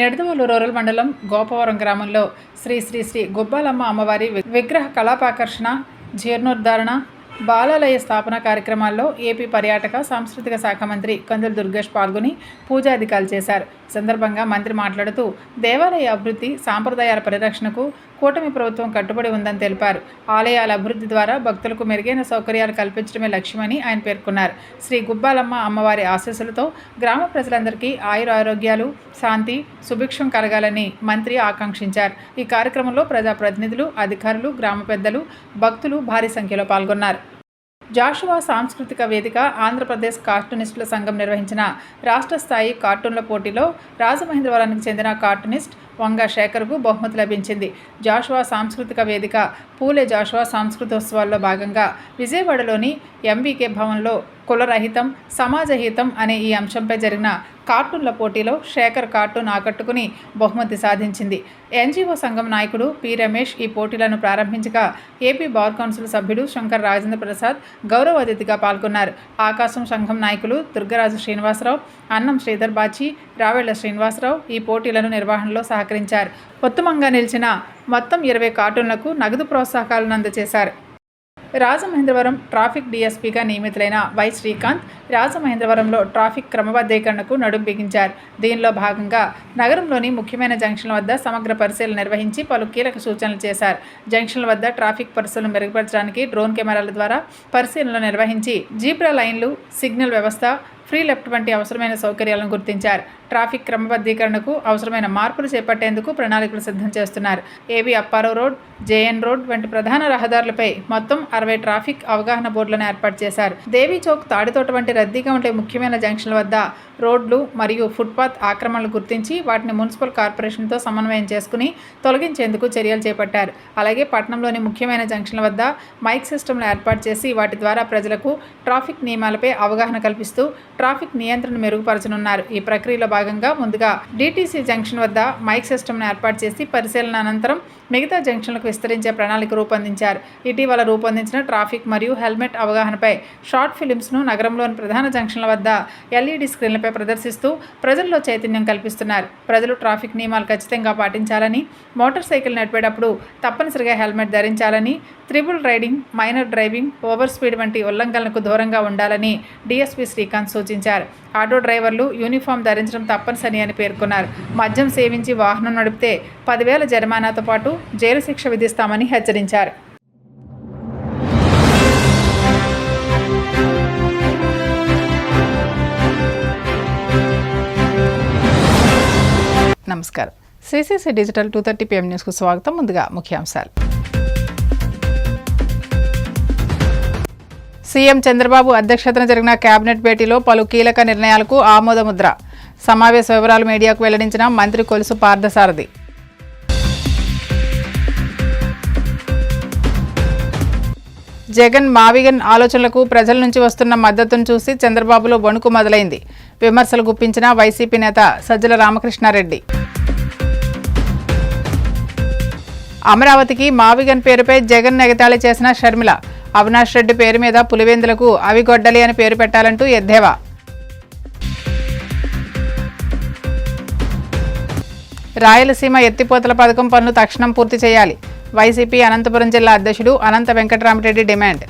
Nidadavolu rural మండలం గోపవరం గ్రామంలో శ్రీ శ్రీ శ్రీ గుబ్బాలమ్మ అమ్మవారి విగ్రహ కళాపాకర్షణ, జీర్ణోద్ధరణ, బాలాలయ స్థాపన కార్యక్రమాల్లో ఏపీ పర్యాటక సాంస్కృతిక శాఖ మంత్రి కందుల దుర్గేష్ పాల్గొని పూజాధికాలు చేశారు. సందర్భంగా మంత్రి మాట్లాడుతూ దేవాలయ అభివృద్ధి, సాంప్రదాయాల పరిరక్షణకు కూటమి ప్రభుత్వం కట్టుబడి ఉందని తెలిపారు. ఆలయాల అభివృద్ధి ద్వారా భక్తులకు మెరుగైన సౌకర్యాలు కల్పించడమే లక్ష్యమని ఆయన పేర్కొన్నారు. శ్రీ గుబ్బాలమ్మ అమ్మవారి ఆశీస్సులతో గ్రామ ప్రజలందరికీ ఆయురారోగ్యాలు, శాంతి, సుభిక్షం కలగాలని మంత్రి ఆకాంక్షించారు. ఈ కార్యక్రమంలో ప్రజాప్రతినిధులు, అధికారులు, గ్రామ పెద్దలు, భక్తులు భారీ సంఖ్యలో పాల్గొన్నారు. జాషువా సాంస్కృతిక వేదిక, ఆంధ్రప్రదేశ్ కార్టూనిస్టుల సంఘం నిర్వహించిన రాష్ట్ర స్థాయి కార్టూన్ల పోటీలో రాజమహేంద్రవరానికి చెందిన కార్టూనిస్ట్ వంగ శేఖర్కు బహుమతి లభించింది. జాషువా సాంస్కృతిక వేదిక పూలే జాషువా సాంస్కృతోత్సవాల్లో భాగంగా విజయవాడలోని ఎంవికే భవన్లో కులరహితం, సమాజహితం అనే ఈ అంశంపై జరిగిన కార్టూన్ల పోటీలో శేఖర్ కార్టూన్ ఆకట్టుకుని బహుమతి సాధించింది. ఎన్జిఓ సంఘం నాయకుడు పి రమేష్ ఈ పోటీలను ప్రారంభించగా ఏపీ బార్ కౌన్సిల్ సభ్యుడు శంకర్ రాజేంద్ర ప్రసాద్ గౌరవ అతిథిగా పాల్గొన్నారు. ఆకాశం సంఘం నాయకులు దుర్గరాజు శ్రీనివాసరావు, అన్నం శ్రీధర్ బాచి, రావెళ్ల శ్రీనివాసరావు ఈ పోటీలను నిర్వహణలో సహకరించారు. ఉత్తమంగా నిలిచిన మొత్తం 20 కార్టూన్లకు నగదు ప్రోత్సాహకాలను అందజేశారు. రాజమహేంద్రవరం ట్రాఫిక్ డీఎస్పీగా నియమితులైన వై శ్రీకాంత్ రాజమహేంద్రవరంలో ట్రాఫిక్ క్రమబద్ధీకరణకు నడుం బిగించారు. దీనిలో భాగంగా నగరంలోని ముఖ్యమైన జంక్షన్ల వద్ద సమగ్ర పరిశీలన నిర్వహించి పలు కీలక సూచనలు చేశారు. జంక్షన్ల వద్ద ట్రాఫిక్ పరిస్థితులను మెరుగుపరచడానికి డ్రోన్ కెమెరాల ద్వారా పరిశీలనలు నిర్వహించి జీబ్రా లైన్లు, సిగ్నల్ వ్యవస్థ, ఫ్రీ లెఫ్ట్ వంటి అవసరమైన సౌకర్యాలను గుర్తించారు. ట్రాఫిక్ క్రమబద్ధీకరణకు అవసరమైన మార్పులు చేపట్టేందుకు ప్రణాళికలు సిద్ధం చేస్తున్నారు. ఏవి అప్పారావు రోడ్, జేఎన్ రోడ్ వంటి ప్రధాన రహదారులపై మొత్తం 60 ట్రాఫిక్ అవగాహన బోర్డులను ఏర్పాటు చేశారు. దేవీ చౌక్, తాడితోట వంటి రద్దీగా ఉండే ముఖ్యమైన జంక్షన్ల వద్ద రోడ్లు మరియు ఫుట్పాత్ ఆక్రమణలు గుర్తించి వాటిని మున్సిపల్ కార్పొరేషన్తో సమన్వయం చేసుకుని తొలగించేందుకు చర్యలు చేపట్టారు. అలాగే పట్టణంలోని ముఖ్యమైన జంక్షన్ల వద్ద మైక్ సిస్టమ్లు ఏర్పాటు చేసి వాటి ద్వారా ప్రజలకు ట్రాఫిక్ నియమాలపై అవగాహన కల్పిస్తూ ట్రాఫిక్ నియంత్రణ మెరుగుపరచనున్నారు. ఈ ప్రక్రియలో భాగంగా ముందుగా డిటిసి జంక్షన్ వద్ద మైక్ సిస్టమ్ను ఏర్పాటు చేసి పరిశీలన అనంతరం మిగతా జంక్షన్లకు విస్తరించే ప్రణాళిక రూపొందించారు. ఇటీవల రూపొందించిన ట్రాఫిక్ మరియు హెల్మెట్ అవగాహనపై షార్ట్ ఫిలిమ్స్ను నగరంలోని ప్రధాన జంక్షన్ల వద్ద ఎల్ఈడి స్క్రీన్లపై ప్రదర్శిస్తూ ప్రజల్లో చైతన్యం కల్పిస్తున్నారు. ప్రజలు ట్రాఫిక్ నియమాలు ఖచ్చితంగా పాటించాలని, మోటార్ సైకిల్ నడిపేటప్పుడు తప్పనిసరిగా హెల్మెట్ ధరించాలని, triple riding, minor driving, over speed వంటి ఉల్లంఘనలకు దూరంగా ఉండాలని డీఎస్పీ శ్రీకాంత్ సూచించారు. ఆటో డ్రైవర్లు యూనిఫామ్ ధరించడం తప్పనిసరి అని పేర్కొన్నారు. మద్యం సేవించి వాహనం నడిపితే 10,000 జరిమానాతో పాటు జైలు శిక్ష విధిస్తామని హెచ్చరించారు. నమస్కారం. సిసిసి డిజిటల్ 2:30 PM న్యూస్కు స్వాగతం. ముందుగా ముఖ్యాంశాలు. సీఎం చంద్రబాబు అధ్యక్షతన జరిగిన కేబినెట్ భేటీలో పలు కీలక నిర్ణయాలకు ఆమోదముద్ర. సమావేశ వివరాలు మీడియాకు వెల్లడించిన మంత్రి కొలుసు పార్థసారథి. జగన్ మావిగన్ ఆలోచనలకు ప్రజల నుంచి వస్తున్న మద్దతును చూసి చంద్రబాబులో వణుకు మొదలైంది. విమర్శలు గుప్పించిన వైసీపీ నేత సజ్జల రామకృష్ణారెడ్డి. అమరావతికి మావిగన్ పేరుపై జగన్ ఎగతాళి చేసిన షర్మిల. అవినాష్ రెడ్డి పేరు మీద పులివెందులకు అవిగొడ్డలి అని పేరు పెట్టాలంటూ ఎద్దేవా. రాయలసీమ ఎత్తిపోతల పథకం పనులు తక్షణం పూర్తి చేయాలి. వైసీపీ అనంతపురం జిల్లా అధ్యక్షుడు అనంత వెంకటరామరెడ్డి డిమాండ్.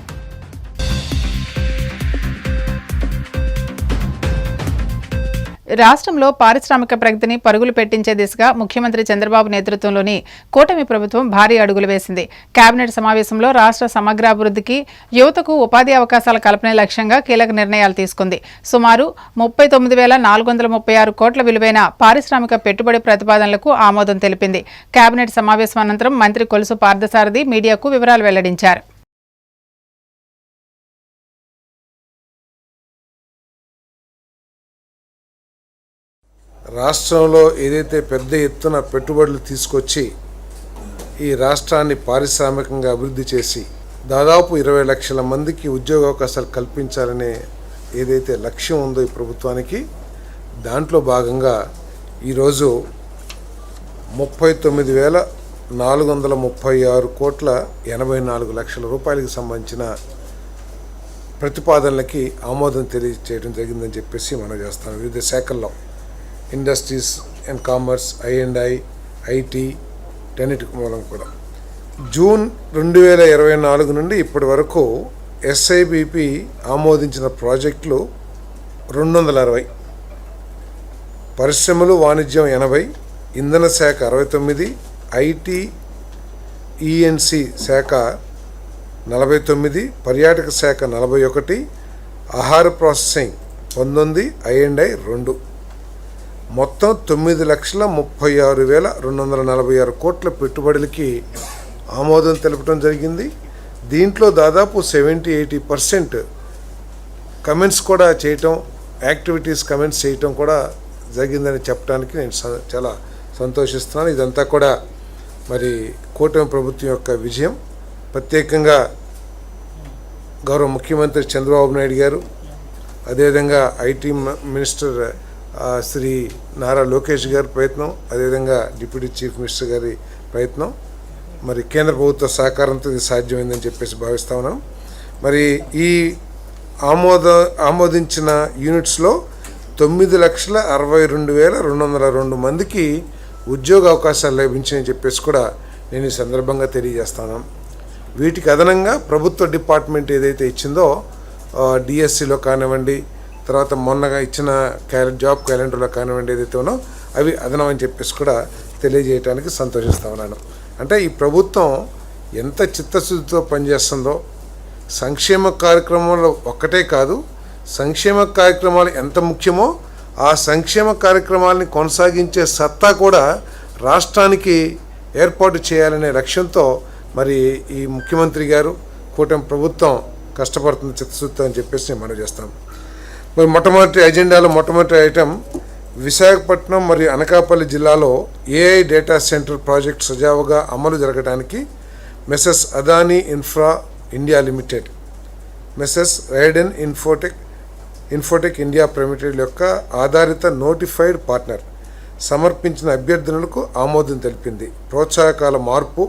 రాష్ట్రంలో పారిశ్రామిక ప్రగతిని పరుగులు పెట్టించే దిశగా ముఖ్యమంత్రి చంద్రబాబు నేతృత్వంలోని కూటమి ప్రభుత్వం భారీ అడుగులు వేసింది. కేబినెట్ సమావేశంలో రాష్ట్ర సమగ్రాభివృద్ధికి, యువతకు ఉపాధి అవకాశాల కల్పనే లక్ష్యంగా కీలక నిర్ణయాలు తీసుకుంది. సుమారు 39,436 కోట్ల విలువైన పారిశ్రామిక పెట్టుబడి ప్రతిపాదనలకు ఆమోదం తెలిపింది. కేబినెట్ సమావేశం అనంతరం మంత్రి కొలుసు పార్థసారథి మీడియాకు వివరాలు వెల్లడించారు. రాష్ట్రంలో ఏదైతే పెద్ద ఎత్తున పెట్టుబడులు తీసుకొచ్చి ఈ రాష్ట్రాన్ని పారిశ్రామికంగా అభివృద్ధి చేసి దాదాపు 20 లక్షల మందికి ఉద్యోగ అవకాశాలు కల్పించాలనే ఏదైతే లక్ష్యం ఉందో ఈ ప్రభుత్వానికి, దాంట్లో భాగంగా ఈరోజు 39,436 కోట్ల 84 లక్షల రూపాయలకి సంబంధించిన ప్రతిపాదనలకి ఆమోదం తెలియజేయడం జరిగిందని చెప్పేసి మనం చేస్తాం. వివిధ శాఖల్లో industries, and commerce, I&I, IT, టెన్నిటికి మూలం కూడా. జూన్ 2024 నుండి ఇప్పటి వరకు SIBP ఆమోదించిన ప్రాజెక్టులు 260, పరిశ్రమలు వాణిజ్యం 80, ఇంధన శాఖ 69, IT, ENC శాఖ 49, పర్యాటక శాఖ 41, ఆహార ప్రాసెసింగ్ 19, I&I 2. మొత్తం 9,36,246 కోట్ల పెట్టుబడులకి ఆమోదం తెలపడం జరిగింది. దీంట్లో దాదాపు 70-80% కమెంట్స్ కూడా చేయటం, యాక్టివిటీస్ కమెంట్స్ చేయటం కూడా జరిగిందని చెప్పడానికి నేను చాలా సంతోషిస్తున్నాను. ఇదంతా కూడా మరి కూటమి ప్రభుత్వం యొక్క విజయం. ప్రత్యేకంగా గౌరవ ముఖ్యమంత్రి చంద్రబాబు నాయుడు గారు, అదేవిధంగా IT మినిస్టర్ శ్రీ నారా లోకేష్ గారి ప్రయత్నం, అదేవిధంగా డిప్యూటీ చీఫ్ మినిస్టర్ గారి ప్రయత్నం, మరి కేంద్ర ప్రభుత్వ సహకారంతో ఇది సాధ్యమైందని చెప్పేసి భావిస్తా ఉన్నాం. మరి ఈ ఆమోదించిన యూనిట్స్లో 9,62,202 మందికి ఉద్యోగ అవకాశాలు లభించాయని చెప్పేసి కూడా నేను ఈ సందర్భంగా తెలియజేస్తాను. వీటికి అదనంగా ప్రభుత్వ డిపార్ట్మెంట్ ఏదైతే ఇచ్చిందో DSCలో కానివ్వండి, తర్వాత మొన్నగా ఇచ్చిన జాబ్ క్యాలెండర్లో కానివ్వండి ఏదైతే ఉన్నో అవి అదనం అని చెప్పేసి కూడా తెలియజేయడానికి సంతోషిస్తా ఉన్నాను. అంటే ఈ ప్రభుత్వం ఎంత చిత్తశుద్ధితో పనిచేస్తుందో, సంక్షేమ కార్యక్రమాలు ఒక్కటే కాదు, సంక్షేమ కార్యక్రమాలు ఎంత ముఖ్యమో ఆ సంక్షేమ కార్యక్రమాలని కొనసాగించే సత్తా కూడా రాష్ట్రానికి ఏర్పాటు చేయాలనే లక్ష్యంతో మరి ఈ ముఖ్యమంత్రి గారు, కూటమి ప్రభుత్వం కష్టపడుతుంది చిత్తశుద్ధితో అని చెప్పేసి నేను మనవి చేస్తాను. మరి మొట్టమొదటి ఐటెం విశాఖపట్నం మరియు అనకాపల్లి జిల్లాలో AI డేటా సెంటర్ ప్రాజెక్ట్ సజావుగా అమలు జరగడానికి మెసెస్ Adani infra India limited, మెసెస్ Raiden Infotech India private యొక్క ఆధారిత నోటిఫైడ్ పార్ట్నర్ సమర్పించిన అభ్యర్థనలకు ఆమోదం తెలిపింది. ప్రోత్సాహకాల మార్పు,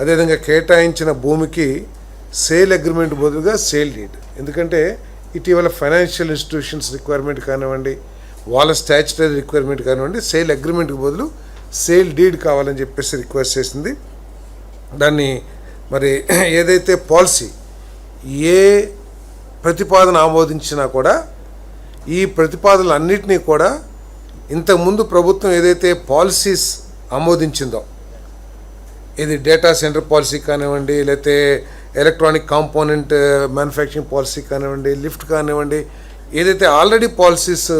అదేవిధంగా కేటాయించిన భూమికి సేల్ అగ్రిమెంట్ బదులుగా సేల్ డీడ్. ఎందుకంటే ఇటీవల ఫైనాన్షియల్ ఇన్స్టిట్యూషన్స్ రిక్వైర్మెంట్ కానివ్వండి, వాళ్ళ స్టాచ్యుటరీ రిక్వైర్మెంట్ కానివ్వండి, సేల్ అగ్రిమెంట్కి బదులు సేల్ డీడ్ కావాలని చెప్పేసి రిక్వెస్ట్ చేసింది. దాన్ని మరి ఏదైతే పాలసీ ఏ ప్రతిపాదన ఆమోదించినా కూడా ఈ ప్రతిపాదనలన్నింటినీ కూడా ఇంతకుముందు ప్రభుత్వం ఏదైతే పాలసీస్ ఆమోదించిందో, ఇది డేటా సెంటర్ పాలసీ కానివ్వండి, లేకపోతే ఎలక్ట్రానిక్ కాంపోనెంట్ మ్యానుఫ్యాక్చరింగ్ పాలసీ కానివ్వండి, లిఫ్ట్ కానివ్వండి, ఏదైతే ఆల్రెడీ పాలసీస్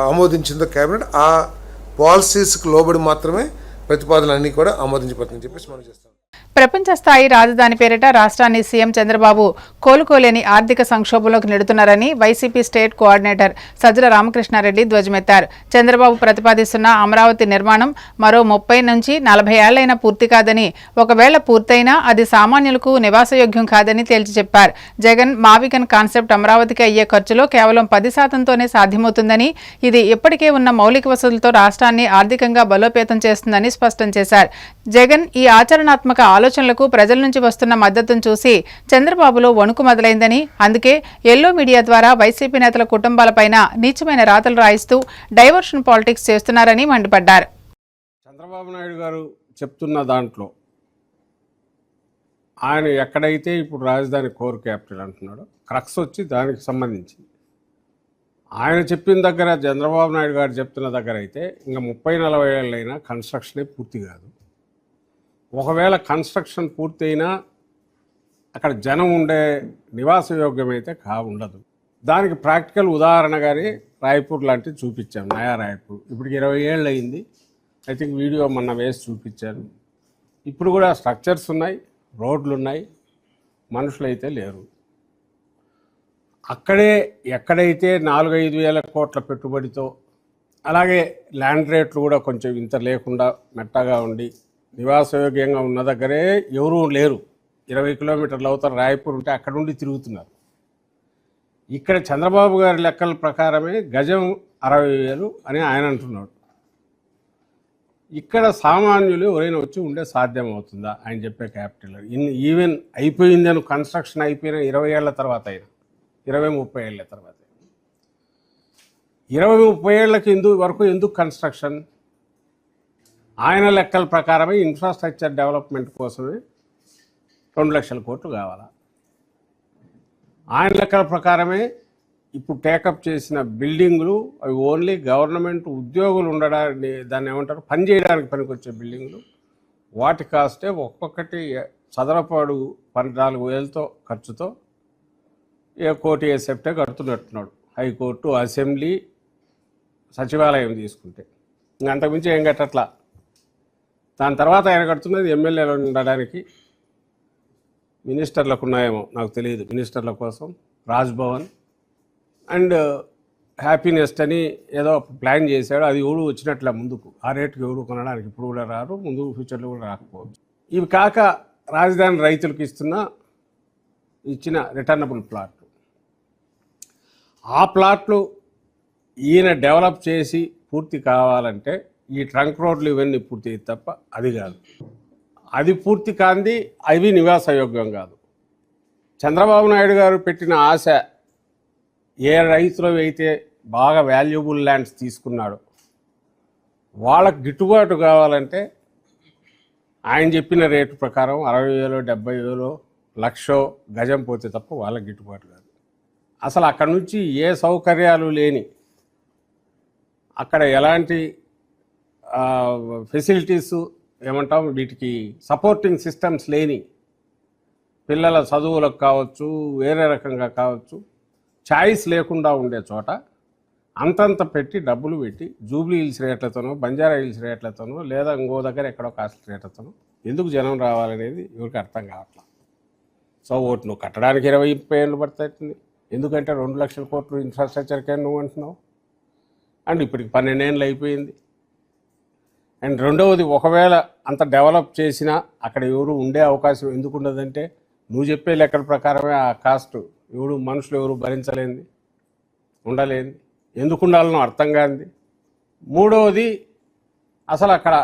ఆమోదించిందో క్యాబినెట్, ఆ పాలసీస్కి లోబడి మాత్రమే ప్రతిపాదనలన్నీ కూడా ఆమోదించబడుతుందని చెప్పేసి మనం చేస్తాం. ప్రపంచ స్థాయి రాజధాని పేరిట రాష్ట్రాన్ని సీఎం చంద్రబాబు కోలుకోలేని ఆర్థిక సంక్షోభంలోకి నెడుతున్నారని YCP state coordinator Sajjala Ramakrishna Reddy ధ్వజమెత్తారు. చంద్రబాబు ప్రతిపాదిస్తున్న అమరావతి నిర్మాణం మరో 30 నుంచి 40 ఏళ్లైనా పూర్తి కాదని, ఒకవేళ పూర్తయినా అది సామాన్యులకు నివాసయోగ్యం కాదని తేల్చి చెప్పారు. జగన్ మావిగన్ కాన్సెప్ట్ అమరావతికి అయ్యే ఖర్చులో కేవలం 10%తోనే సాధ్యమవుతుందని, ఇది ఇప్పటికే ఉన్న మౌలిక వసతులతో రాష్ట్రాన్ని ఆర్థికంగా బలోపేతం చేస్తుందని స్పష్టం చేశారు. జగన్ ఈ ఆచరణాత్మక ఆలోచనలకు ప్రజల నుంచి వస్తున్న మద్దతును చూసి చంద్రబాబులో వణుకు మొదలైందని, అందుకే ఎల్లో మీడియా ద్వారా వైసీపీ నేతల కుటుంబాలపైన నీచమైన రాతలు రాయిస్తూ డైవర్షన్ పాలిటిక్స్ చేస్తున్నారని మండిపడ్డారు. చంద్రబాబు నాయుడు గారు చెప్తున్న దాంట్లో ఆయన ఎక్కడైతే ఇప్పుడు రాజధాని కోర్ క్యాపిటల్ అంటున్నాడో క్రక్స్ వచ్చి దానికి సంబంధించి ఆయన చెప్పిన దగ్గర, చంద్రబాబు నాయుడు గారు చెప్తున్న దగ్గర అయితే ఇంకా 30-40 ఏళ్ళైనా కన్స్ట్రక్షనే పూర్తి కాదు. ఒకవేళ కన్స్ట్రక్షన్ పూర్తయినా అక్కడ జనం ఉండే నివాసయోగ్యమైతే ఉండదు. దానికి ప్రాక్టికల్ ఉదాహరణగానే రాయపూర్ లాంటివి చూపించాం. నయా రాయపూర్ ఇప్పటికి 20 ఏళ్ళు అయింది. ఐ థింక్ వీడియో మొన్న వేసి చూపించాను. ఇప్పుడు కూడా స్ట్రక్చర్స్ ఉన్నాయి, రోడ్లు ఉన్నాయి, మనుషులైతే లేరు. అక్కడే ఎక్కడైతే 4-5 వేల కోట్ల పెట్టుబడితో, అలాగే ల్యాండ్ రేట్లు కూడా కొంచెం ఇంత లేకుండా మెట్టగా ఉండి నివాసయోగ్యంగా ఉన్న దగ్గరే ఎవరూ లేరు. 20 కిలోమీటర్ల అవతల రాయపూర్ ఉంటే అక్కడ ఉండి తిరుగుతున్నారు. ఇక్కడ చంద్రబాబు గారి లెక్కల ప్రకారమే గజం 60,000 అని ఆయన అంటున్నాడు. ఇక్కడ సామాన్యులు ఎవరైనా వచ్చి ఉండే సాధ్యం అవుతుందా ఆయన చెప్పే క్యాపిటల్? ఈవెన్ అయిపోయిందని కన్స్ట్రక్షన్ అయిపోయిన 20 ఏళ్ల తర్వాత అయినా, 20-30 ఏళ్ల తర్వాత, 20-30 ఏళ్ళకి వరకు ఎందుకు కన్స్ట్రక్షన్? ఆయన లెక్కల ప్రకారమే ఇన్ఫ్రాస్ట్రక్చర్ డెవలప్మెంట్ కోసమే 2 లక్షల కోట్లు కావాలా. ఆయన లెక్కల ప్రకారమే ఇప్పుడు టేకప్ చేసిన బిల్డింగులు అవి ఓన్లీ గవర్నమెంట్ ఉద్యోగులు ఉండడానికి, దాన్ని ఏమంటారు, పని చేయడానికి పనికొచ్చే బిల్డింగులు. వాటి కాస్టే ఒక్కొక్కటి చదరపాడు 14,000తో ఖర్చుతో 1 కోటి సెప్టే కడుతున్నట్టున్నాడు. హైకోర్టు, అసెంబ్లీ, సచివాలయం తీసుకుంటే అంతకుమించి ఏం కట్టట్లా. దాని తర్వాత ఆయన కడుతున్నది ఎమ్మెల్యేలు ఉండడానికి, మినిస్టర్లకు ఉన్నాయేమో నాకు తెలియదు, మినిస్టర్ల కోసం రాజ్భవన్ అండ్ హ్యాపీనెస్ట్ అని ఏదో ప్లాన్ చేశాడు. అది ఎవడు వచ్చినట్లే ముందుకు, ఆ రేటుకి ఎవడు కొనడానికి ఇప్పుడు కూడా రారు, ముందు ఫ్యూచర్లో కూడా రాకపోవచ్చు. ఇవి కాక రాజధాని రైతులకు ఇచ్చిన రిటర్నబుల్ ప్లాట్లు, ఆ ప్లాట్లు ఈయన డెవలప్ చేసి పూర్తి కావాలంటే ఈ ట్రంక్ రోడ్లు ఇవన్నీ పూర్తి తప్ప అది కాదు. అది పూర్తి కాంది, అవి నివాసయోగ్యం కాదు. చంద్రబాబు నాయుడు గారు పెట్టిన ఆశ, ఏ రైతులు అయితే బాగా వాల్యుబుల్ ల్యాండ్స్ తీసుకున్నాడో వాళ్ళకు గిట్టుబాటు కావాలంటే ఆయన చెప్పిన రేటు ప్రకారం 60,000, 70,000, 1,00,000 గజం పోతే తప్ప వాళ్ళకి గిట్టుబాటు కాదు. అసలు అక్కడ నుంచి ఏ సౌకర్యాలు లేని, అక్కడ ఎలాంటి ఫెసిలిటీసు ఏమంటాం వీటికి సపోర్టింగ్ సిస్టమ్స్ లేని, పిల్లల చదువులకు కావచ్చు, వేరే రకంగా కావచ్చు, ఛాయిస్ లేకుండా ఉండే చోట అంతంత పెట్టి డబ్బులు పెట్టి జూబ్లీ హిల్స్ రేట్లతోనో, బంజారా హిల్స్ రేట్లతోనో, లేదా ఇంకో దగ్గర ఎక్కడో కాస్ట్ రేట్లతోనో ఎందుకు జనం రావాలనేది ఎవరికి అర్థం కావట్లేదు. సో ఓటు నువ్వు కట్టడానికి 20-30 ఏళ్ళు పడుతుంది. ఎందుకంటే 2 లక్షల కోట్లు ఇన్ఫ్రాస్ట్రక్చర్కే నువ్వు అంటున్నావు. అండ్ ఇప్పటికి 12 ఏళ్ళు అయిపోయింది. అండ్ రెండవది, ఒకవేళ అంత డెవలప్ చేసినా అక్కడ ఎవరు ఉండే అవకాశం ఎందుకు ఉండదంటే నువ్వు చెప్పే లెక్కల ప్రకారమే ఆ కాస్ట్ మనుషులు ఎవరు భరించలేంది, ఉండలేంది, ఎందుకు ఉండాలనో అర్థం కాంది. మూడవది, అసలు అక్కడ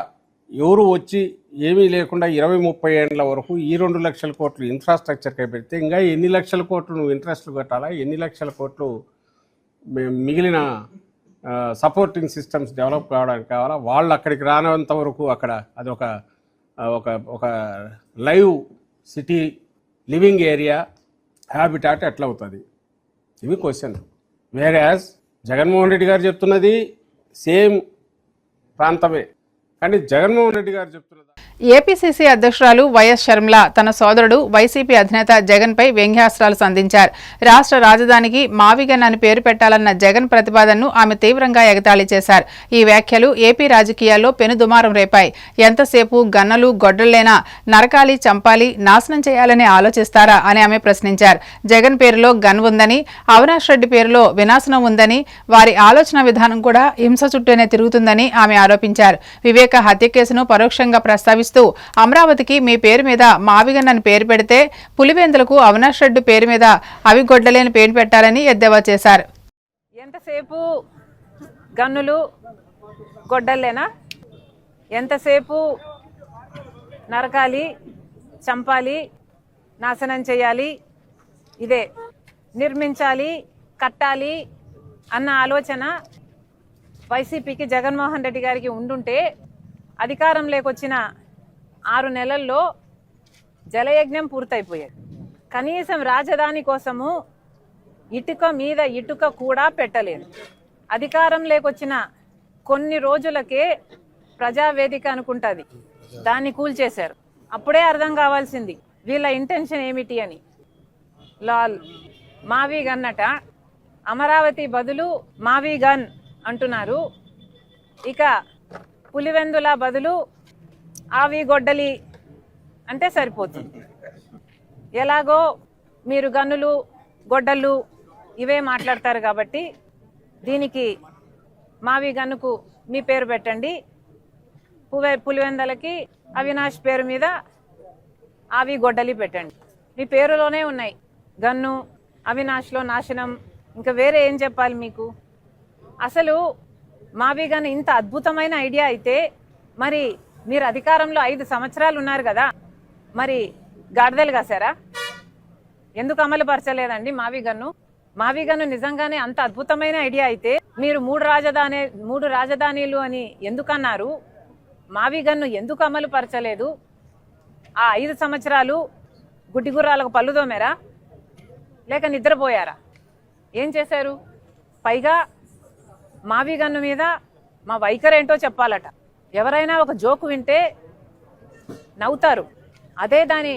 ఎవరు వచ్చి ఏమీ లేకుండా 20-30 ఏళ్ళ వరకు ఈ 2 లక్షల కోట్లు ఇన్ఫ్రాస్ట్రక్చర్కే పెడితే ఇంకా ఎన్ని లక్షల కోట్లు నువ్వు ఇంట్రెస్ట్లు కట్టాలా, ఎన్ని లక్షల కోట్లు మిగిలిన సపోర్టింగ్ సిస్టమ్స్ డెవలప్ కావడానికి కావాలా. వాళ్ళు అక్కడికి రానంత వరకు అక్కడ అది ఒక live city, living area, habitat ఎట్లా అవుతుంది, ఇవి క్వశ్చన్. వేరేయాజ్ జగన్మోహన్ రెడ్డి గారు చెప్తున్నది సేమ్ ప్రాంతమే, కానీ జగన్మోహన్ రెడ్డి గారు చెప్తున్నది. ఏపీసీసీ అధ్యక్షురాలు వైఎస్ షర్మిల తన సోదరుడు వైసీపీ అధినేత జగన్పై వ్యంగ్యాస్త్రాలు సంధించారు. రాష్ట్ర రాజధానికి మావిగన్ అని పేరు పెట్టాలన్న జగన్ ప్రతిపాదనను ఆమె తీవ్రంగా ఎగతాళి చేశారు. ఈ వ్యాఖ్యలు ఏపీ రాజకీయాల్లో పెనుదుమారం రేపాయి. ఎంతసేపు గన్నలు, గొడ్డళ్లేనా నరకాలి, చంపాలి, నాశనం చేయాలని ఆలోచిస్తారా అని ఆమె ప్రశ్నించారు. జగన్ పేరులో గన్ ఉందని, అవినాష్ రెడ్డి పేరులో వినాశనం ఉందని, వారి ఆలోచన విధానం కూడా హింస చుట్టూనే తిరుగుతుందని ఆమె ఆరోపించారు. వివేక హత్య కేసును పరోక్షంగా ప్రస్తావిస్తూ అమరావతికి మీ పేరు మీద మావిగన్ అని పేరు పెడితే పులివెందులకు అవినాష్ రెడ్డి పేరు మీద అవిగొడ్డలేని పేరు పెట్టాలని ఎద్దేవా చేశారు. ఎంతసేపు గన్నులు, గొడ్డలేనా, ఎంతసేపు నరకాలి, చంపాలి, నాశనం చేయాలి, ఇదే నిర్మించాలి, కట్టాలి అన్న ఆలోచన వైసీపీకి, జగన్మోహన్ రెడ్డి గారికి ఉండుంటే అధికారంలోకి వచ్చిన 6 నెలల్లో జలయజ్ఞం పూర్తయిపోయేది. కనీసం రాజధాని కోసము ఇటుక మీద ఇటుక కూడా పెట్టలేదు. అధికారంలోకి వచ్చిన కొన్ని రోజులకే ప్రజావేదిక అనుకుంటుంది, దాన్ని కూల్చేశారు. అప్పుడే అర్థం కావాల్సింది వీళ్ళ ఇంటెన్షన్ ఏమిటి అని. లాల్ మావి గన్నట, అమరావతి బదులు మావి గన్ అంటున్నారు. ఇక పులివెందుల బదులు ఆవి గొడ్డలి అంటే సరిపోతుంది. ఎలాగో మీరు గన్నులు, గొడ్డళ్ళు ఇవే మాట్లాడతారు కాబట్టి దీనికి మావి గన్నుకు మీ పేరు పెట్టండి, పులివెందులకి అవినాష్ పేరు మీద ఆవి గొడ్డలి పెట్టండి. మీ పేరులోనే ఉన్నాయి గన్ను, అవినాష్లో నాశనం, ఇంకా వేరే ఏం చెప్పాలి మీకు? అసలు మావి గన్ ఇంత అద్భుతమైన ఐడియా అయితే మరి మీరు అధికారంలో 5 సంవత్సరాలు ఉన్నారు కదా, మరి గాడిదలు కాసారా? ఎందుకు అమలు పరచలేదండి మావి గన్ను? మావి గన్ను నిజంగానే అంత అద్భుతమైన ఐడియా అయితే మీరు 3 రాజధానులు అని ఎందుకన్నారు? మావి గన్ను ఎందుకు అమలు పరచలేదు? ఆ 5 సంవత్సరాలు గుడ్డిగుర్రాలకు పళ్ళు తోమారా లేక నిద్రపోయారా? ఏం చేశారు? పైగా మావి గన్ను మీద మా వైఖరి ఏంటో చెప్పాలట. ఎవరైనా ఒక జోకు వింటే నవ్వుతారు, అదే దాని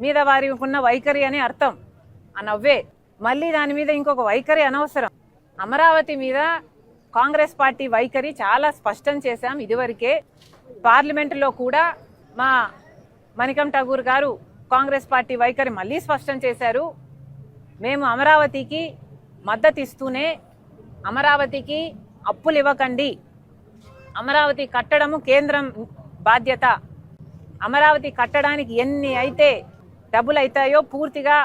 మీద వారికి ఉన్న వైఖరి అని అర్థం. ఆ నవ్వే. మళ్ళీ దాని మీద ఇంకొక వైఖరి అనవసరం. అమరావతి మీద కాంగ్రెస్ పార్టీ వైఖరి చాలా స్పష్టం చేశాం ఇదివరకే. పార్లమెంటులో కూడా మా మణికం ఠాగూర్ గారు కాంగ్రెస్ పార్టీ వైఖరి మళ్ళీ స్పష్టం చేశారు. మేము అమరావతికి మద్దతు ఇస్తూనే అమరావతికి అప్పులు ఇవ్వకండి, అమరావతి కట్టడము కేంద్రం బాధ్యత, అమరావతి కట్టడానికి ఎన్ని అయితే డబ్బులు అవుతాయో పూర్తిగా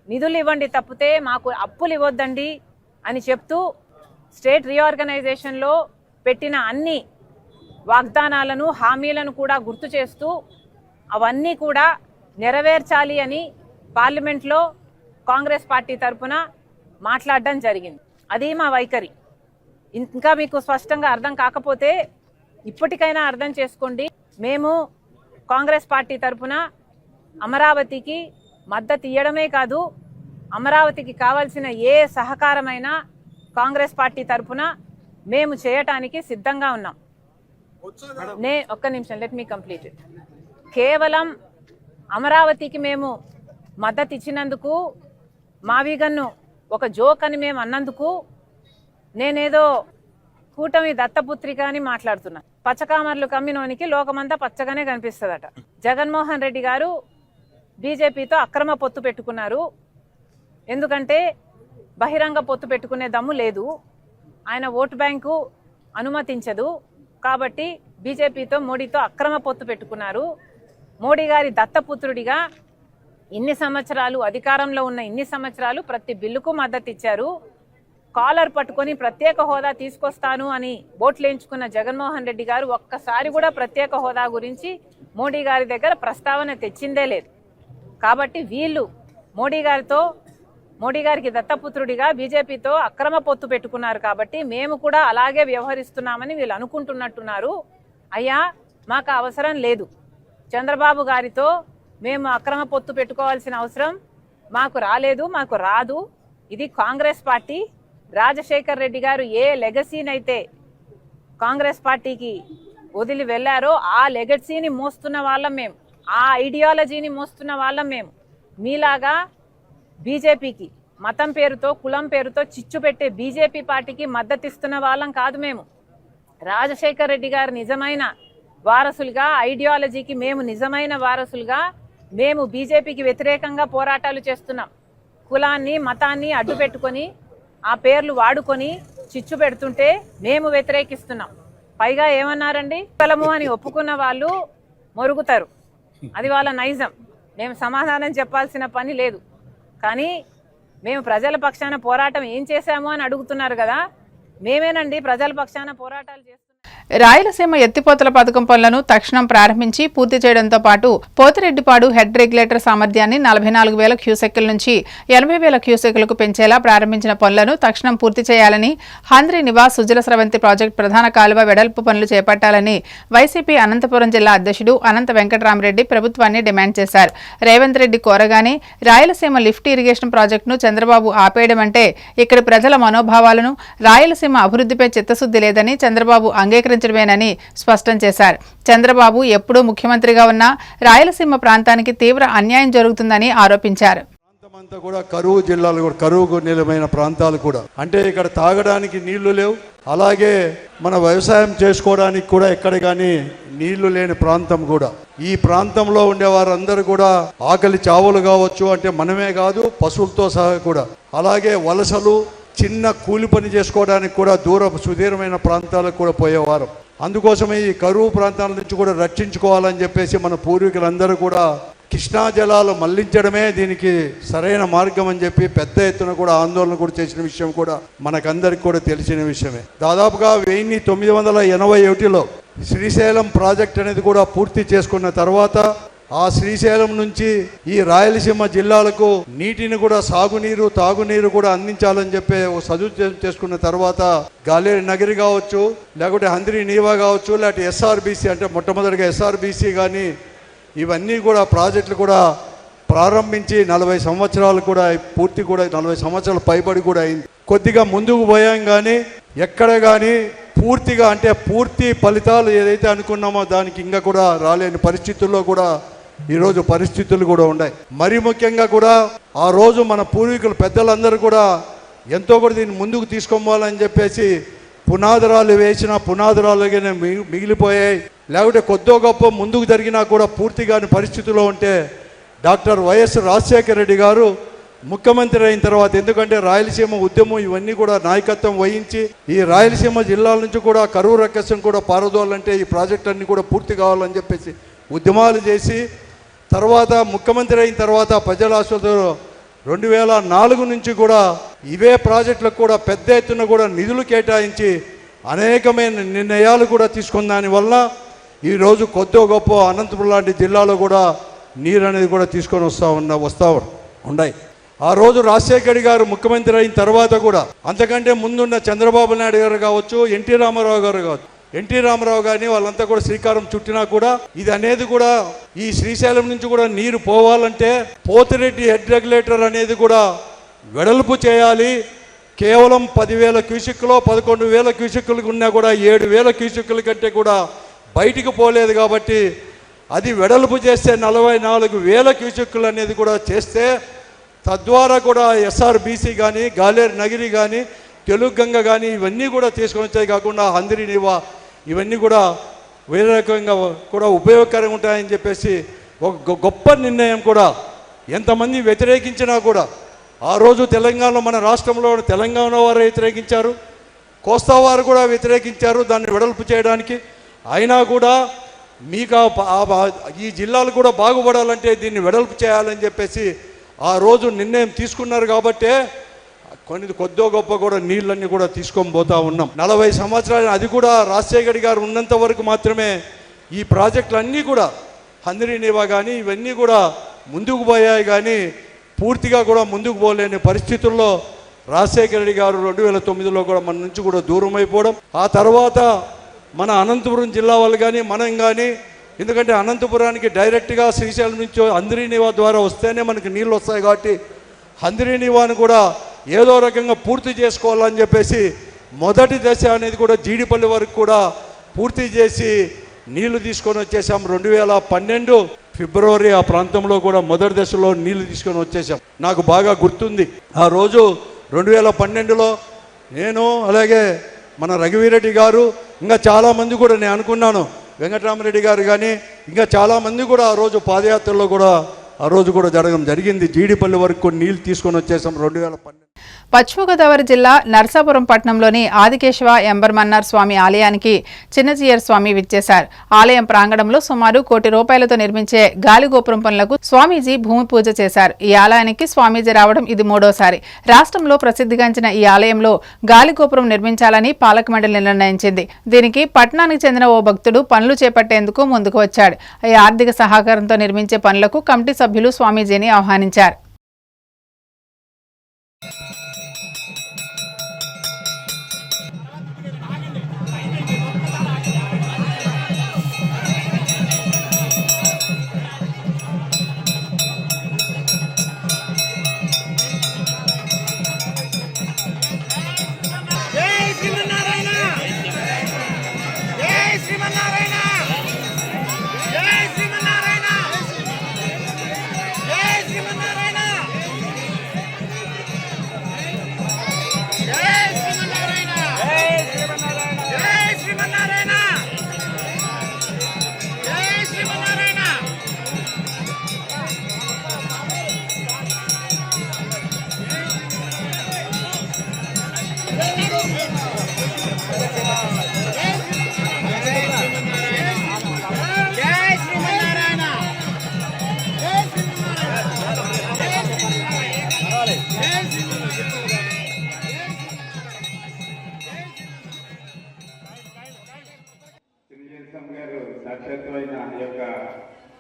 నిధులు ఇవ్వండి తప్పితే మాకు అప్పులు ఇవ్వద్దండి అని చెప్తూ స్టేట్ రీఆర్గనైజేషన్లో పెట్టిన అన్ని వాగ్దానాలను హామీలను కూడా గుర్తు చేస్తూ అవన్నీ కూడా నెరవేర్చాలి అని పార్లమెంట్లో కాంగ్రెస్ పార్టీ తరఫున మాట్లాడడం జరిగింది. అది మా వైఖరి. ఇంకా మీకు స్పష్టంగా అర్థం కాకపోతే ఇప్పటికైనా అర్థం చేసుకోండి. మేము కాంగ్రెస్ పార్టీ తరఫున అమరావతికి మద్దతు ఇవ్వడమే కాదు, అమరావతికి కావాల్సిన ఏ సహకారమైనా కాంగ్రెస్ పార్టీ తరఫున మేము చేయటానికి సిద్ధంగా ఉన్నాం. ఒక్క నిమిషం, లెట్ మీ కంప్లీట్ ఇట్. కేవలం అమరావతికి మేము మద్దతు ఇచ్చినందుకు, మావి గన్ను ఒక జోక్ అని మేము అన్నందుకు నేనేదో కూటమి దత్తపుత్రిక అని మాట్లాడుతున్నా. పచ్చకామర్లు కమ్మినోనికి లోకమంతా పచ్చగానే కనిపిస్తుందట. జగన్మోహన్ రెడ్డి గారు బీజేపీతో అక్రమ పొత్తు పెట్టుకున్నారు. ఎందుకంటే బహిరంగ పొత్తు పెట్టుకునే దమ్ము లేదు, ఆయన ఓటు బ్యాంకు అనుమతించదు. కాబట్టి బీజేపీతో మోడీతో అక్రమ పొత్తు పెట్టుకున్నారు. మోడీ గారి దత్తపుత్రుడిగా ఇన్ని సంవత్సరాలు అధికారంలో ఉన్న ఇన్ని సంవత్సరాలు ప్రతి బిల్లుకు మద్దతు ఇచ్చారు. కాలర్ పట్టుకొని ప్రత్యేక హోదా తీసుకొస్తాను అని ఓట్లేయించుకున్న జగన్మోహన్ రెడ్డి గారు ఒక్కసారి కూడా ప్రత్యేక హోదా గురించి మోడీ గారి దగ్గర ప్రస్తావన తెచ్చిందే లేదు. కాబట్టి వీళ్ళు మోడీ గారికి దత్తపుత్రుడిగా బీజేపీతో అక్రమ పొత్తు పెట్టుకున్నారు. కాబట్టి మేము కూడా అలాగే వ్యవహరిస్తున్నామని వీళ్ళు అనుకుంటున్నట్టున్నారు. అయ్యా, మాకు అవసరం లేదు. చంద్రబాబు గారితో మేము అక్రమ పొత్తు పెట్టుకోవాల్సిన అవసరం మాకు రాలేదు, మాకు రాదు. ఇది కాంగ్రెస్ పార్టీ. రాజశేఖర్ రెడ్డి గారు ఏ లెగసీనైతే కాంగ్రెస్ పార్టీకి వదిలి వెళ్లారో ఆ లెగసీని మోస్తున్న వాళ్ళం మేము, ఆ ఐడియాలజీని మోస్తున్న వాళ్ళం మేము. మీలాగా బీజేపీకి మతం పేరుతో కులం పేరుతో చిచ్చు పెట్టే బీజేపీ పార్టీకి మద్దతిస్తున్న వాళ్ళం కాదు మేము. రాజశేఖర్ రెడ్డి గారు నిజమైన వారసులుగా, ఐడియాలజీకి మేము నిజమైన వారసులుగా మేము బీజేపీకి వ్యతిరేకంగా పోరాటాలు చేస్తున్నాం. కులాన్ని మతాన్ని అడ్డు పెట్టుకొని ఆ పేర్లు వాడుకొని చిచ్చు పెడుతుంటే మేము వ్యతిరేకిస్తున్నాం. పైగా ఏమన్నారండి, కులము అని ఒప్పుకున్న వాళ్ళు మొరుగుతారు, అది వాళ్ళ నైజం. మేము సమాధానం చెప్పాల్సిన పని లేదు. కానీ మేము ప్రజల పక్షాన పోరాటం ఏం చేశాము అని అడుగుతున్నారు కదా, మేమేనండి ప్రజల పక్షాన పోరాటాలు చేస్తున్నాం. రాయలసీమ ఎత్తిపోతల పథకం పనులను తక్షణం ప్రారంభించి పూర్తి చేయడంతో పాటు పోతిరెడ్డిపాడు హెడ్ రెగ్యులేటర్ సామర్థ్యాన్ని 44,000 క్యూసెక్కుల నుంచి 80,000 క్యూసెక్కులకు పెంచేలా ప్రారంభించిన పనులను తక్షణం పూర్తి చేయాలని, హంద్రి నివాస్ సుజల స్రవంతి ప్రాజెక్టు ప్రధాన కాలువ వెడల్పు పనులు చేపట్టాలని వైసీపీ అనంతపురం జిల్లా అధ్యక్షుడు అనంత వెంకటరామరెడ్డి ప్రభుత్వాన్ని డిమాండ్ చేశారు. రేవంత్ రెడ్డి కోరగానే రాయలసీమ లిఫ్ట్ ఇరిగేషన్ ప్రాజెక్టును చంద్రబాబు ఆపేయడం అంటే ఇక్కడి ప్రజల మనోభావాలను, రాయలసీమ అభివృద్ధిపై చిత్తశుద్ధి లేదని, చంద్రబాబు అంగీకరించడమేనని స్పష్టం చేశారు. చంద్రబాబు ఎప్పుడూ ముఖ్యమంత్రిగా ఉన్న రాయలసీమ ప్రాంతానికి తీవ్ర అన్యాయం జరుగుతుందని ఆరోపించారు. ప్రాంతమంతా కూడా కరువు జిల్లాలు కూడా కరువుకు నిలమైన ప్రాంతాలు కూడా, అంటే ఇక్కడ తాగడానికి నీళ్లు లేవు, అలాగే మన వ్యవసాయం చేసుకోవడానికి కూడా ఎక్కడ కానీ నీళ్లు లేని ప్రాంతం కూడా. ఈ ప్రాంతంలో ఉండే వారందరూ కూడా ఆకలి చావులు కావచ్చు, అంటే మనమే కాదు పశువులతో సహా కూడా. అలాగే వలసలు, చిన్న కూలి పని చేసుకోవడానికి కూడా సుదూరమైన ప్రాంతాలకు కూడా పోయేవారు. అందుకోసమే ఈ కరువు ప్రాంతాల నుంచి కూడా రక్షించుకోవాలని చెప్పేసి మన పూర్వీకులందరూ కూడా కృష్ణా జలాలు మళ్లించడమే దీనికి సరైన మార్గం అని చెప్పి పెద్ద ఎత్తున కూడా ఆందోళన కూడా చేసిన విషయం కూడా మనకందరికి కూడా తెలిసిన విషయమే. దాదాపుగా 1981లో శ్రీశైలం ప్రాజెక్ట్ అనేది కూడా పూర్తి చేసుకున్న తర్వాత ఆ శ్రీశైలం నుంచి ఈ రాయలసీమ జిల్లాలకు నీటిని కూడా సాగునీరు తాగునీరు కూడా అందించాలని చెప్పి సదుద్దేశం చేసుకున్న తర్వాత గాలేరు నగరి కావచ్చు, లేకుంటే హంద్రి నీవా కావచ్చు, లేకపోతే ఎస్ఆర్బీసీ అంటే మొట్టమొదటిగా ఎస్ఆర్బీసీ కానీ ఇవన్నీ కూడా ప్రాజెక్టులు కూడా ప్రారంభించి 40 సంవత్సరాలు కూడా పూర్తి కూడా 40 సంవత్సరాలు పైబడి కూడా అయింది. కొద్దిగా ముందుకు పోయాం కానీ ఎక్కడ కానీ పూర్తిగా అంటే పూర్తి ఫలితాలు ఏదైతే అనుకున్నామో దానికి ఇంకా కూడా రాలేని పరిస్థితుల్లో కూడా ఈరోజు పరిస్థితులు కూడా ఉన్నాయి. మరీ ముఖ్యంగా కూడా ఆ రోజు మన పూర్వీకులు పెద్దలందరూ కూడా ఎంతో కూడా దీన్ని ముందుకు తీసుకోవాలని చెప్పేసి పునాదురాలు వేసిన పునాదురాలుగానే మిగిలిపోయాయి. లేకుంటే కొద్దో గొప్ప ముందుకు జరిగినా కూడా పూర్తిగాని పరిస్థితిలో ఉంటే డాక్టర్ వైఎస్ రాజశేఖర రెడ్డి గారు ముఖ్యమంత్రి అయిన తర్వాత, ఎందుకంటే రాయలసీమ ఉద్యమం ఇవన్నీ కూడా నాయకత్వం వహించి ఈ రాయలసీమ జిల్లాల నుంచి కూడా కరువు రక్కసం కూడా పారదోలంటే ఈ ప్రాజెక్ట్ అన్ని కూడా పూర్తి కావాలని చెప్పేసి ఉద్యమాలు చేసి తర్వాత ముఖ్యమంత్రి అయిన తర్వాత ప్రజల ఆశతో 2004 నుంచి కూడా ఇవే ప్రాజెక్టులకు కూడా పెద్ద ఎత్తున కూడా నిధులు కేటాయించి అనేకమైన నిర్ణయాలు కూడా తీసుకున్న దానివల్ల ఈరోజు కొద్దో గొప్ప అనంతపురం లాంటి జిల్లాలో కూడా నీరు అనేది కూడా తీసుకొని వస్తూ ఉన్నాయి. ఆ రోజు రాజశేఖర్ గారు ముఖ్యమంత్రి అయిన తర్వాత కూడా అంతకంటే ముందున్న చంద్రబాబు నాయుడు గారు కావచ్చు, ఎన్టీ రామారావు గారు కావచ్చు, ఎన్టీ రామారావు గారిని వాళ్ళంతా కూడా శ్రీకారం చుట్టినా కూడా ఇది అనేది కూడా ఈ శ్రీశైలం నుంచి కూడా నీరు పోవాలంటే పోతిరెడ్డి హెడ్ రెగ్యులేటర్ అనేది కూడా వెడల్పు చేయాలి. కేవలం 10,000 క్యూసెక్కులో 11,000 క్యూసెక్కులకు ఉన్నా కూడా 7,000 క్యూసెక్కుల కంటే కూడా బయటికి పోలేదు. కాబట్టి అది వెడల్పు చేస్తే 44,000 క్యూసెక్కులు అనేది కూడా చేస్తే తద్వారా కూడా ఎస్ఆర్బీసీ కానీ గాలేరు నగిరి కానీ తెలుగు గంగ కానీ ఇవన్నీ కూడా తీసుకొని వచ్చాయి. కాకుండా హంద్రి నీవా ఇవన్నీ కూడా వేరే రకంగా కూడా ఉపయోగకరంగా ఉంటాయని చెప్పేసి ఒక గొప్ప నిర్ణయం కూడా ఎంతమంది వ్యతిరేకించినా కూడా ఆ రోజు తెలంగాణలో మన రాష్ట్రంలో తెలంగాణ వారు వ్యతిరేకించారు, కోస్తా వారు కూడా వ్యతిరేకించారు దాన్ని వెడల్పు చేయడానికి. అయినా కూడా మీకు ఈ జిల్లాలు కూడా బాగుపడాలంటే దీన్ని వెడల్పు చేయాలని చెప్పేసి ఆ రోజు నిర్ణయం తీసుకున్నారు. కాబట్టే కొద్దో గొప్ప కూడా నీళ్ళన్నీ కూడా తీసుకొని పోతా ఉన్నాం. 40 సంవత్సరాలు అది కూడా రాజశేఖర్ గారు ఉన్నంత వరకు మాత్రమే ఈ ప్రాజెక్టులు అన్నీ కూడా హంద్రి నీవా కానీ ఇవన్నీ కూడా ముందుకు పోయాయి. కానీ పూర్తిగా కూడా ముందుకు పోలేని పరిస్థితుల్లో రాజశేఖర రెడ్డి గారు 2009లో కూడా మన నుంచి కూడా దూరం అయిపోవడం, ఆ తర్వాత మన అనంతపురం జిల్లా వాళ్ళు కానీ మనం కానీ, ఎందుకంటే అనంతపురానికి డైరెక్ట్గా శ్రీశైలం నుంచి హంద్రి నీవా ద్వారా వస్తేనే మనకి నీళ్ళు వస్తాయి. కాబట్టి హంద్రి నీవాను కూడా ఏదో రకంగా పూర్తి చేసుకోవాలని చెప్పేసి మొదటి దశ అనేది కూడా జీడిపల్లి వరకు కూడా పూర్తి చేసి నీళ్లు తీసుకొని వచ్చేసాం. 2012 ఫిబ్రవరి ఆ ప్రాంతంలో కూడా మొదటి దశలో నీళ్లు తీసుకొని వచ్చేసాం. నాకు బాగా గుర్తుంది ఆ రోజు 2012లో నేను అలాగే మన రఘువీరెడ్డి గారు ఇంకా చాలామంది కూడా నేను అనుకున్నాను, వెంకటరామరెడ్డి గారు కానీ ఇంకా చాలామంది కూడా ఆ రోజు పాదయాత్రలో కూడా ఆ రోజు కూడా జరగడం జరిగింది. జీడిపల్లి వరకు నీళ్ళు తీసుకొని వచ్చేసాం 2012. పశ్చిమ గోదావరి జిల్లా నరసాపురం పట్టణంలోని ఆదికేశవ ఎంబర్మన్నార్ స్వామి ఆలయానికి చిన్నజీయర్ స్వామి విచ్చేశారు. ఆలయం ప్రాంగణంలో సుమారు 1 కోటి రూపాయలతో నిర్మించే గాలిగోపురం పనులకు స్వామీజీ భూమి పూజ చేశారు. ఈ ఆలయానికి స్వామీజీ రావడం ఇది 3వసారి. రాష్ట్రంలో ప్రసిద్ధిగాంచిన ఈ ఆలయంలో గాలిగోపురం నిర్మించాలని పాలక మండలి నిర్ణయించింది. దీనికి పట్టణానికి చెందిన ఓ భక్తుడు పనులు చేపట్టేందుకు ముందుకు వచ్చాడు. ఈ ఆర్థిక సహకారంతో నిర్మించే పనులకు కమిటీ సభ్యులు స్వామీజీని ఆహ్వానించారు.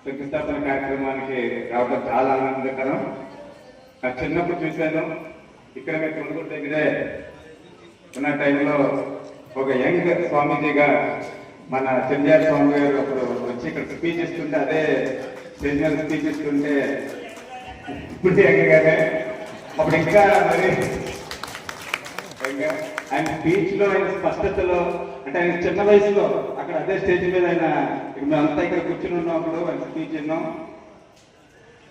శంకుస్థాపన కార్యక్రమానికి రావడం చాలా ఆనందకరం. నాకు చిన్నప్పుడు చూశాను, ఇక్కడ మీరు కొనుగోలు దగ్గరే ఉన్న టైంలో ఒక యంగ్ స్వామీజీగా మన చెంజార్ స్వామి గారు అప్పుడు వచ్చి ఇక్కడ స్పీచ్ ఇస్తుంటే, అదే సెమినార్ స్పీచ్ ఇస్తుంటే ఇప్పుడు యంగ్గానే అప్పుడు ఇంకా మరి ఆయన స్పీచ్ లో ఆయన స్పష్టతలో, అంటే ఆయన చిన్న వయసులో అక్కడ అదే స్టేజ్ మీద ఆయన మేమంతా ఇక్కడ కూర్చుని ఉన్నప్పుడు ఆయన స్పీచ్ విన్నాం.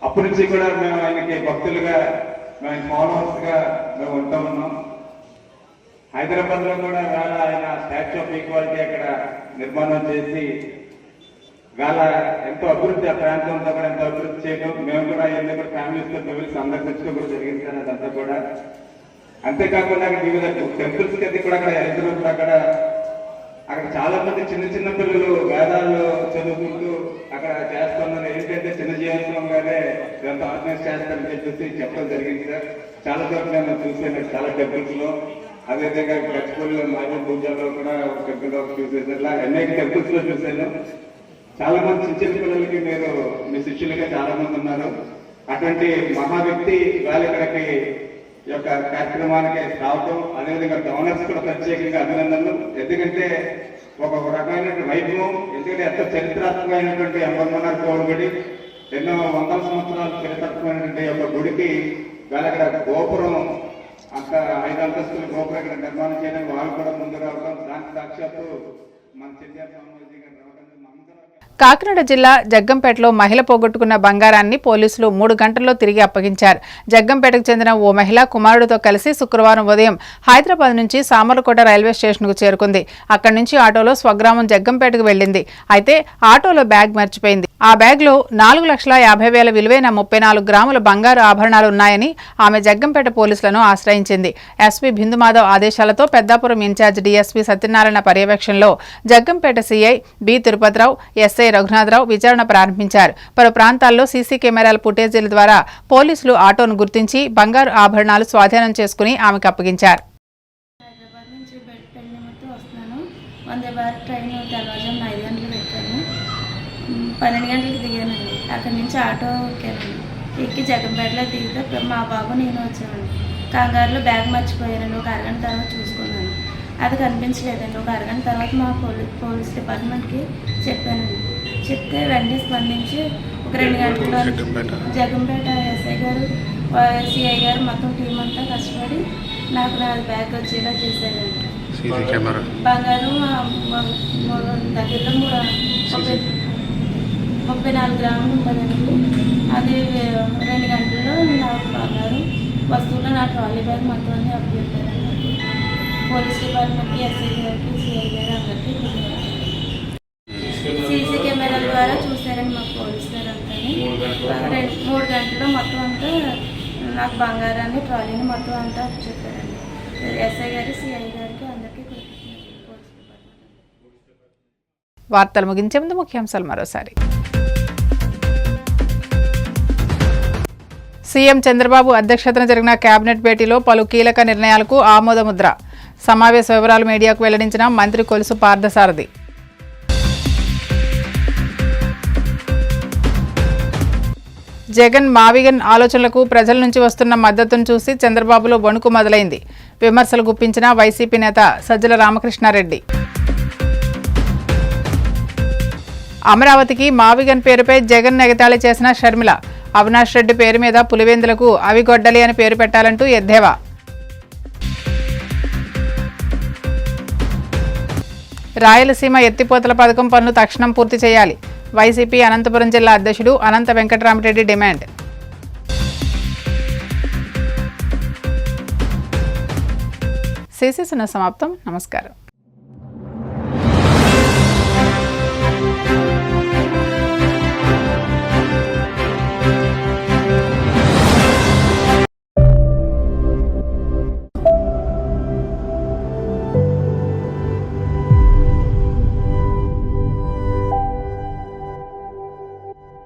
అప్పటి నుంచి కూడా మేము ఆయనకి భక్తులుగా, మేము ఫాలోవర్స్ గా మేము ఉంటా ఉన్నాం. హైదరాబాద్ లో కూడా వేళ ఆయన స్టాచ్యూ ఆఫ్ ఈక్వాలిటీ అక్కడ నిర్మాణం చేసి వేళ ఎంతో అభివృద్ధి, ఆ ప్రాంతం అంతా కూడా ఎంతో అభివృద్ధి చేయడం, మేము కూడా ఇవన్నీ కూడా ఫ్యామిలీస్ తో వెళ్ళి సందర్శించడం కూడా జరిగింది సార్ అదంతా కూడా. అంతేకాకుండా వివిధ టెంపుల్స్ కి కూడా అక్కడ వెళ్తున్నప్పుడు అక్కడ చాలా మంది చిన్న చిన్న పిల్లలు వేదాలు చదువుకుంటూ అక్కడ చేస్తున్నారు. ఏంటంటే చిన్న జీవోత్సవం గానే ఇదంతా ఆర్గనైజ్ చేస్తారని చెప్పేసి చెప్పడం జరిగింది సార్. చాలా చోట్ల నేను చూసాను, చాలా టెంపుల్స్ లో. అదేవిధంగా గచ్చిపల్లిలో మాజీ పూజలో కూడా టెంపుల్ చూసేసారు. ఇలా అనేక టెంపుల్స్ లో చూశాను. చాలా మంది చిన్న చిన్న పిల్లలకి మీరు మీ శిష్యులుగా చాలా మంది ఉన్నారు. అటువంటి మహా వ్యక్తి వాళ్ళ ఇక్కడికి ఈ యొక్క కార్యక్రమానికి రావటం, అదేవిధంగా డోనర్స్ కూడా ప్రత్యేకంగా అభినందనలు. ఎందుకంటే ఒక రకమైన వైభవం, ఎందుకంటే ఎంతో చరిత్రాత్మకమైనటువంటి అంబర్మన్నార్ గౌడ్ గుడి, ఎన్నో వందల సంవత్సరాలు చరిత్రాత్మకమైనటువంటి యొక్క గుడికి వాళ్ళ గోపురం అంత 5 అంతస్తుల గోపురం ఇక్కడ నిర్మాణం చేయడానికి వాళ్ళు కూడా ముందు రావడం, దానికి సాక్షాత్తు మన చెందిన స్వామీజీ గారు రావడం. కాకినాడ జిల్లా జగ్గంపేటలో మహిళ పోగొట్టుకున్న బంగారాన్ని పోలీసులు 3 గంటల్లో తిరిగి అప్పగించారు. జగ్గంపేటకు చెందిన ఓ మహిళ కుమారుడితో కలిసి శుక్రవారం ఉదయం హైదరాబాద్ నుంచి సామర్లకోట రైల్వే స్టేషన్కు చేరుకుంది. అక్కడి నుంచి ఆటోలో స్వగ్రామం జగ్గంపేటకు వెళ్లింది. అయితే ఆటోలో బ్యాగ్ మర్చిపోయింది. ఆ బ్యాగ్లో 4,50,000 విలువైన 34 గ్రాముల బంగారు ఆభరణాలు ఉన్నాయని ఆమె జగ్గంపేట పోలీసులను ఆశ్రయించింది. ఎస్పీ బిందుమాధవ్ ఆదేశాలతో పెద్దాపురం ఇన్ఛార్జ్ డీఎస్పీ సత్యనారాయణ పర్యవేక్షణలో Jaggampeta CI B Tirupati Rao, SI Raghunatha Rao విచారణ ప్రారంభించారు. పలు ప్రాంతాల్లో సీసీ కెమెరాల ఫుటేజీల ద్వారా పోలీసులు ఆటోను గుర్తించి బంగారు ఆభరణాలు స్వాధీనం చేసుకుని ఆమెకు అప్పగించారు. హైదరాబాద్ నుంచి పెళ్లి నిమిత్తం వస్తున్నాను. వందే భారత్ ట్రైన్ తెల్లవారుజామున 5 గంటలకు ఎక్కాను. 12 గంటలకు దిగానండి. అక్కడి నుంచి ఆటో ఎక్కానండి. ఎక్కి జగ్గంపేటలో దిగితే మా బాబు నేను వచ్చామండి. కంగారులో బ్యాగ్ మర్చిపోయానండి. ఒక అరగంట తర్వాత చూసుకున్నాను, అది కనిపించలేదండి. ఒక అరగంట తర్వాత మా పోలీస్ డిపార్ట్మెంట్కి చెప్పానండి. చెప్తే వెంటనే స్పందించి ఒక 2 గంటల్లో జగ్గంపేట ఎస్ఐ గారు, సిఐ గారు మొత్తం టీం అంతా కష్టపడి నాకు నా బ్యాగ్ వచ్చేలా చేశారండి. బంగారం దగ్గరలో 34 గ్రాములు ఉంటుందండి. అది 2 గంటల్లో నాకు బంగారం వస్తువులు, నా ట్రాలీ బ్యాగ్ మొత్తం అన్నీ అప్పచెప్పారండి. పోలీస్ డిపార్ట్మెంట్కి, ఎస్ఐ గారికి, సిఐ గారు అందరికీ సీసీ కెమెరాల ద్వారా చూసారండి మా పోలీస్ గారు అంతా. 3 గంటల్లో మొత్తం అంతా నాకు బంగారాన్ని, ట్రాలీని మొత్తం అంతా అప్పచెప్పారండి. ఎస్ఐ గారు, సిఐ గారికి అందరికీ వార్తలు ముగించే ముందు ముఖ్యాంశాలు మరోసారి. సీఎం చంద్రబాబు అధ్యక్షతన జరిగిన కేబినెట్ భేటీలో పలు కీలక నిర్ణయాలకు ఆమోదముద్ర. సమావేశ వివరాలు మీడియాకు వెల్లడించిన మంత్రి కొలుసు పార్థసారథి. జగన్ మావిగన్ ఆలోచనలకు ప్రజల నుంచి వస్తున్న మద్దతును చూసి చంద్రబాబులో వణుకు మొదలైంది. విమర్శలు గుప్పించిన వైసీపీ నేత సజ్జల రామకృష్ణారెడ్డి. అమరావతికి మావిగన్ పేరుపై జగన్ ఎగతాళి చేసిన షర్మిల. అవినాష్ రెడ్డి పేరు మీద పులివెందులకు అవిగొడ్డలి అని పేరు పెట్టాలంటూ ఎద్దేవా. రాయలసీమ ఎత్తిపోతల పథకం పనులు తక్షణం పూర్తి చేయాలి. వైసీపీ అనంతపురం జిల్లా అధ్యక్షుడు అనంత వెంకటరామరెడ్డి డిమాండ్. సీసీసీన సమాప్తం. నమస్కారం.